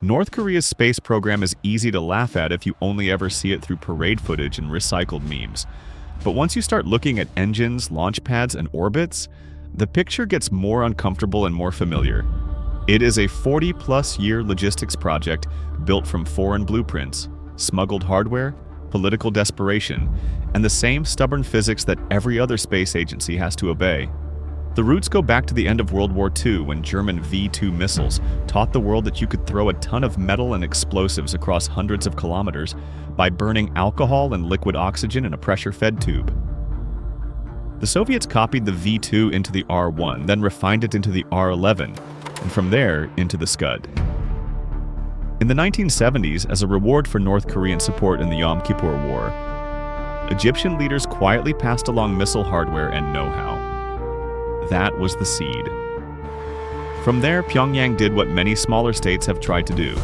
North Korea's space program is easy to laugh at if you only ever see it through parade footage and recycled memes. But once you start looking at engines, launch pads, and orbits, the picture gets more uncomfortable and more familiar. It is a 40-plus-year logistics project built from foreign blueprints, smuggled hardware, political desperation, and the same stubborn physics that every other space agency has to obey. The roots go back to the end of World War II when German V-2 missiles taught the world that you could throw a ton of metal and explosives across hundreds of kilometers by burning alcohol and liquid oxygen in a pressure-fed tube. The Soviets copied the V-2 into the R-1, then refined it into the R-11, and from there into the Scud. In the 1970s, as a reward for North Korean support in the Yom Kippur War, Egyptian leaders quietly passed along missile hardware and know-how. That was the seed. From there, Pyongyang did what many smaller states have tried to do: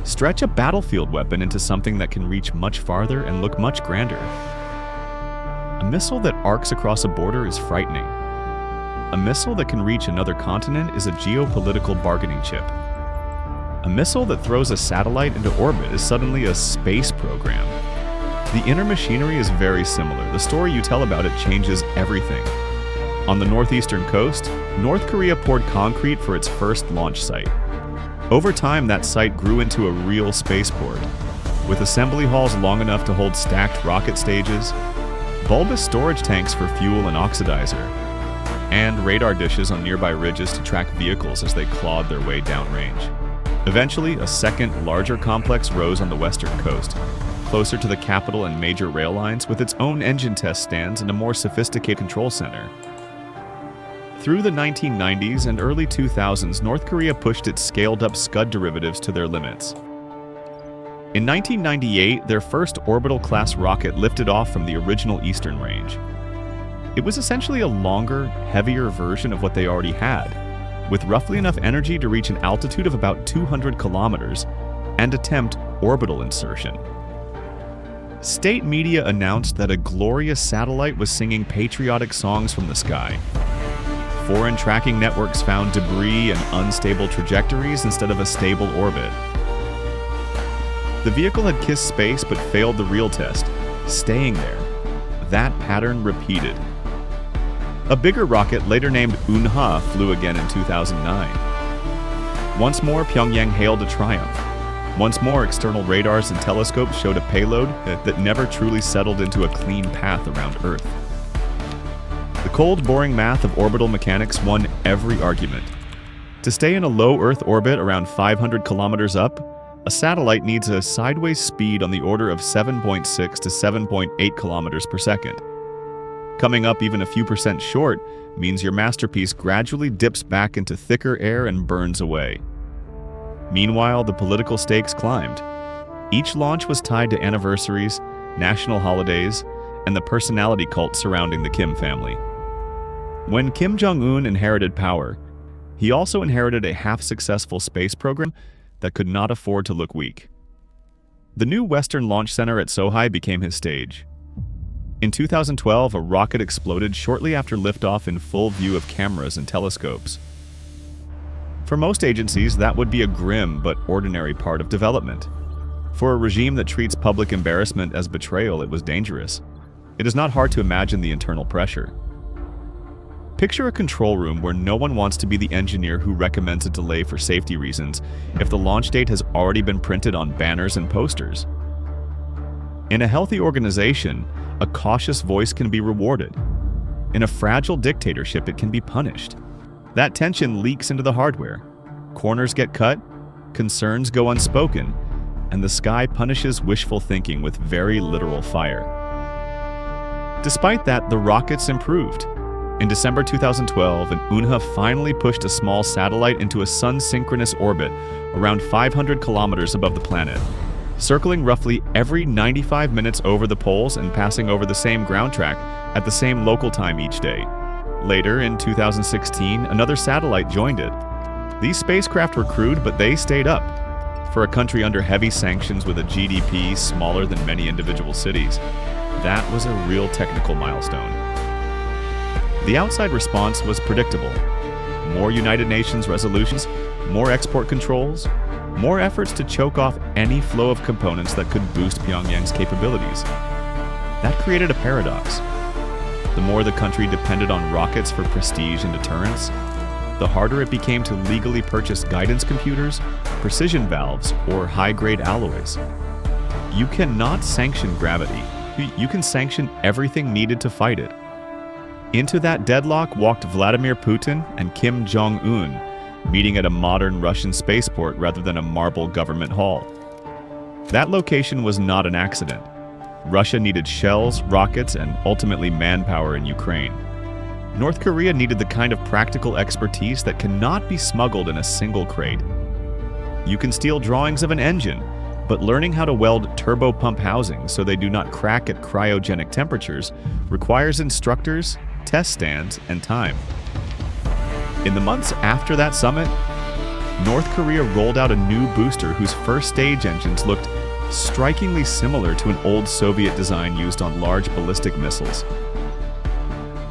stretch a battlefield weapon into something that can reach much farther and look much grander. A missile that arcs across a border is frightening. A missile that can reach another continent is a geopolitical bargaining chip. A missile that throws a satellite into orbit is suddenly a space program. The inner machinery is very similar. The story you tell about it changes everything. On the northeastern coast, North Korea poured concrete for its first launch site. Over time, that site grew into a real spaceport, with assembly halls long enough to hold stacked rocket stages, bulbous storage tanks for fuel and oxidizer, and radar dishes on nearby ridges to track vehicles as they clawed their way downrange. Eventually, a second, larger complex rose on the western coast, closer to the capital and major rail lines, with its own engine test stands and a more sophisticated control center. Through the 1990s and early 2000s, North Korea pushed its scaled-up Scud derivatives to their limits. In 1998, their first orbital-class rocket lifted off from the original Eastern Range. It was essentially a longer, heavier version of what they already had, with roughly enough energy to reach an altitude of about 200 kilometers and attempt orbital insertion. State media announced that a glorious satellite was singing patriotic songs from the sky. Foreign tracking networks found debris and unstable trajectories instead of a stable orbit. The vehicle had kissed space but failed the real test, staying there. That pattern repeated. A bigger rocket, later named Unha, flew again in 2009. Once more, Pyongyang hailed a triumph. Once more, external radars and telescopes showed a payload that never truly settled into a clean path around Earth. The cold, boring math of orbital mechanics won every argument. To stay in a low Earth orbit around 500 kilometers up, a satellite needs a sideways speed on the order of 7.6 to 7.8 kilometers per second. Coming up even a few percent short means your masterpiece gradually dips back into thicker air and burns away. Meanwhile, the political stakes climbed. Each launch was tied to anniversaries, national holidays, and the personality cult surrounding the Kim family. When Kim Jong-un inherited power, he also inherited a half-successful space program that could not afford to look weak. The new Western Launch Center at Sohae became his stage. In 2012, a rocket exploded shortly after liftoff in full view of cameras and telescopes. For most agencies, that would be a grim but ordinary part of development. For a regime that treats public embarrassment as betrayal, it was dangerous. It is not hard to imagine the internal pressure. Picture a control room where no one wants to be the engineer who recommends a delay for safety reasons if the launch date has already been printed on banners and posters. In a healthy organization, a cautious voice can be rewarded. In a fragile dictatorship, it can be punished. That tension leaks into the hardware. Corners get cut, concerns go unspoken, and the sky punishes wishful thinking with very literal fire. Despite that, the rockets improved. In December 2012, Unha finally pushed a small satellite into a sun-synchronous orbit around 500 kilometers above the planet, circling roughly every 95 minutes over the poles and passing over the same ground track at the same local time each day. Later, in 2016, another satellite joined it. These spacecraft were crude, but they stayed up. For a country under heavy sanctions with a GDP smaller than many individual cities, that was a real technical milestone. The outside response was predictable. More United Nations resolutions, more export controls, more efforts to choke off any flow of components that could boost Pyongyang's capabilities. That created a paradox. The more the country depended on rockets for prestige and deterrence, the harder it became to legally purchase guidance computers, precision valves, or high-grade alloys. You cannot sanction gravity. You can sanction everything needed to fight it. Into that deadlock walked Vladimir Putin and Kim Jong-un, meeting at a modern Russian spaceport rather than a marble government hall. That location was not an accident. Russia needed shells, rockets, and ultimately manpower in Ukraine. North Korea needed the kind of practical expertise that cannot be smuggled in a single crate. You can steal drawings of an engine, but learning how to weld turbopump housings so they do not crack at cryogenic temperatures requires instructors, test stands, and time. In the months after that summit, North Korea rolled out a new booster whose first stage engines looked strikingly similar to an old Soviet design used on large ballistic missiles.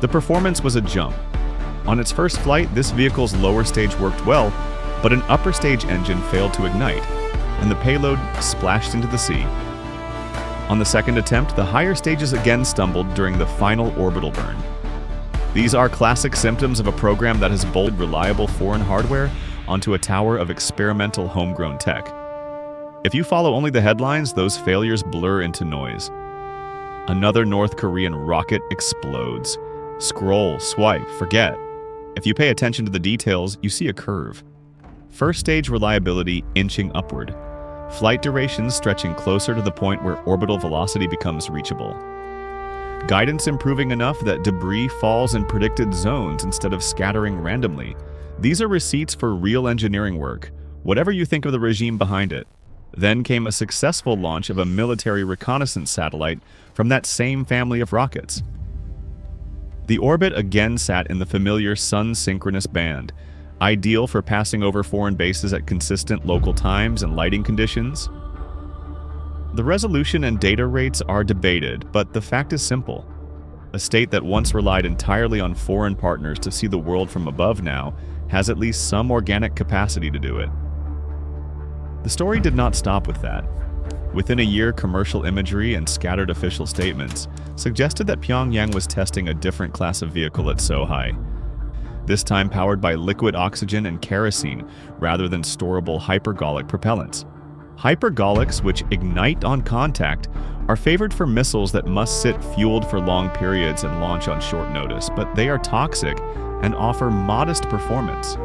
The performance was a jump. On its first flight, this vehicle's lower stage worked well, but an upper stage engine failed to ignite, and the payload splashed into the sea. On the second attempt, the higher stages again stumbled during the final orbital burn. These are classic symptoms of a program that has bolted reliable foreign hardware onto a tower of experimental homegrown tech. If you follow only the headlines, those failures blur into noise. Another North Korean rocket explodes. Scroll, swipe, forget. If you pay attention to the details, you see a curve. First stage reliability inching upward. Flight durations stretching closer to the point where orbital velocity becomes reachable. Guidance improving enough that debris falls in predicted zones instead of scattering randomly. These are receipts for real engineering work, whatever you think of the regime behind it. Then came a successful launch of a military reconnaissance satellite from that same family of rockets. The orbit again sat in the familiar sun-synchronous band, ideal for passing over foreign bases at consistent local times and lighting conditions. The resolution and data rates are debated, but the fact is simple. A state that once relied entirely on foreign partners to see the world from above now has at least some organic capacity to do it. The story did not stop with that. Within a year, commercial imagery and scattered official statements suggested that Pyongyang was testing a different class of vehicle at Sohai, this time powered by liquid oxygen and kerosene rather than storable hypergolic propellants. Hypergolics, which ignite on contact, are favored for missiles that must sit fueled for long periods and launch on short notice, but they are toxic and offer modest performance.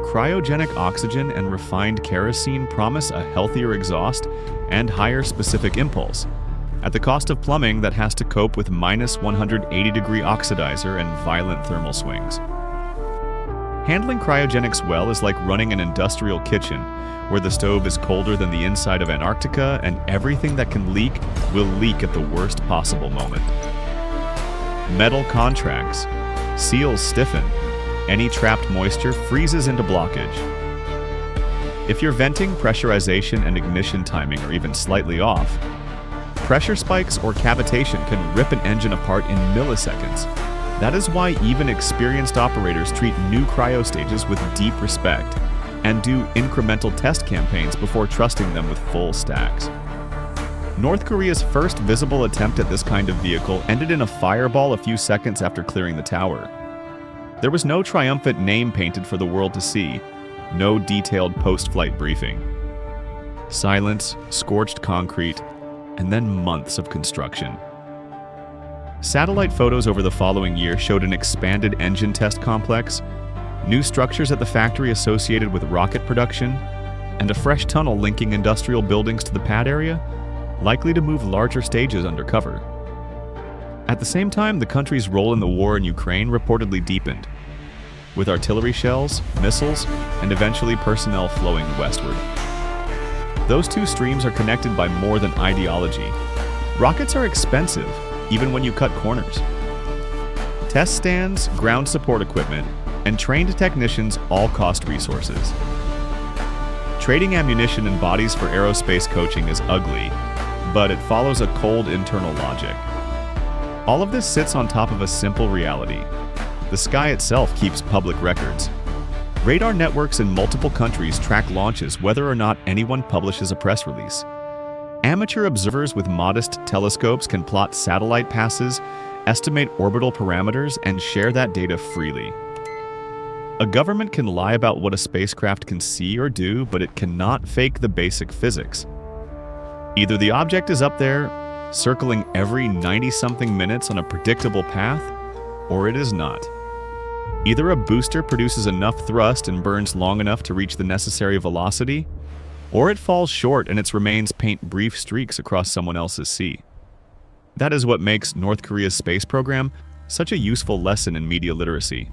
Cryogenic oxygen and refined kerosene promise a healthier exhaust and higher specific impulse, at the cost of plumbing that has to cope with minus 180-degree oxidizer and violent thermal swings. Handling cryogenics well is like running an industrial kitchen, where the stove is colder than the inside of Antarctica and everything that can leak will leak at the worst possible moment. Metal contracts. Seals stiffen. Any trapped moisture freezes into blockage. If your venting, pressurization, and ignition timing are even slightly off, pressure spikes or cavitation can rip an engine apart in milliseconds. That is why even experienced operators treat new cryo stages with deep respect and do incremental test campaigns before trusting them with full stacks. North Korea's first visible attempt at this kind of vehicle ended in a fireball a few seconds after clearing the tower. There was no triumphant name painted for the world to see, no detailed post-flight briefing. Silence, scorched concrete, and then months of construction. Satellite photos over the following year showed an expanded engine test complex, new structures at the factory associated with rocket production, and a fresh tunnel linking industrial buildings to the pad area, likely to move larger stages undercover. At the same time, the country's role in the war in Ukraine reportedly deepened, with artillery shells, missiles, and eventually personnel flowing westward. Those two streams are connected by more than ideology. Rockets are expensive, even when you cut corners. Test stands, ground support equipment, and trained technicians all cost resources. Trading ammunition and bodies for aerospace coaching is ugly, but it follows a cold internal logic. All of this sits on top of a simple reality. The sky itself keeps public records. Radar networks in multiple countries track launches whether or not anyone publishes a press release. Amateur observers with modest telescopes can plot satellite passes, estimate orbital parameters, and share that data freely. A government can lie about what a spacecraft can see or do, but it cannot fake the basic physics. Either the object is up there, circling every 90-something minutes on a predictable path, or it is not. Either a booster produces enough thrust and burns long enough to reach the necessary velocity, or it falls short and its remains paint brief streaks across someone else's sea. That is what makes North Korea's space program such a useful lesson in media literacy.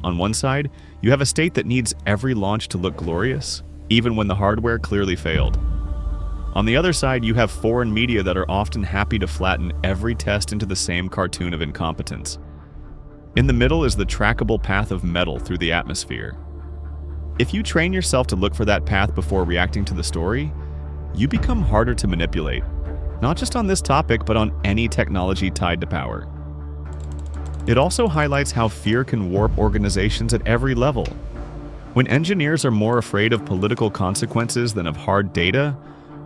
On one side, you have a state that needs every launch to look glorious, even when the hardware clearly failed. On the other side, you have foreign media that are often happy to flatten every test into the same cartoon of incompetence. In the middle is the trackable path of metal through the atmosphere. If you train yourself to look for that path before reacting to the story, you become harder to manipulate, not just on this topic, but on any technology tied to power. It also highlights how fear can warp organizations at every level. When engineers are more afraid of political consequences than of hard data,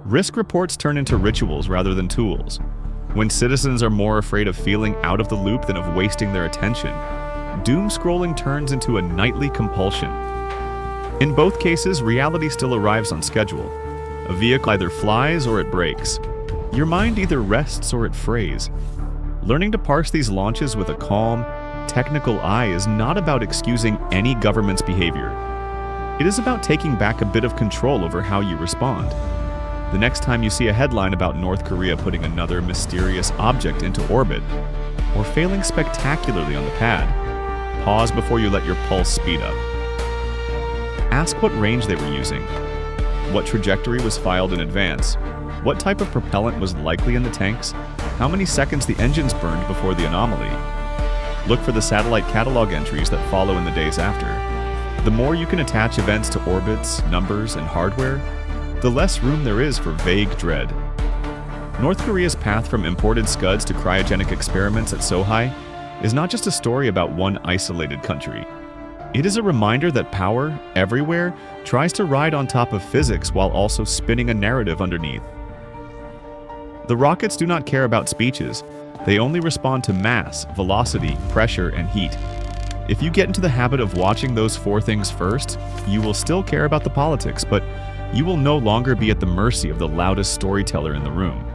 risk reports turn into rituals rather than tools. When citizens are more afraid of feeling out of the loop than of wasting their attention, doom scrolling turns into a nightly compulsion. In both cases, reality still arrives on schedule. A vehicle either flies or it breaks. Your mind either rests or it frays. Learning to parse these launches with a calm, technical eye is not about excusing any government's behavior. It is about taking back a bit of control over how you respond. The next time you see a headline about North Korea putting another mysterious object into orbit, or failing spectacularly on the pad, pause before you let your pulse speed up. Ask what range they were using, what trajectory was filed in advance, what type of propellant was likely in the tanks, how many seconds the engines burned before the anomaly. Look for the satellite catalog entries that follow in the days after. The more you can attach events to orbits, numbers, and hardware, the less room there is for vague dread. North Korea's path from imported scuds to cryogenic experiments at Sohae is not just a story about one isolated country. It is a reminder that power, everywhere, tries to ride on top of physics while also spinning a narrative underneath. The rockets do not care about speeches. They only respond to mass, velocity, pressure, and heat. If you get into the habit of watching those four things first, you will still care about the politics, but you will no longer be at the mercy of the loudest storyteller in the room.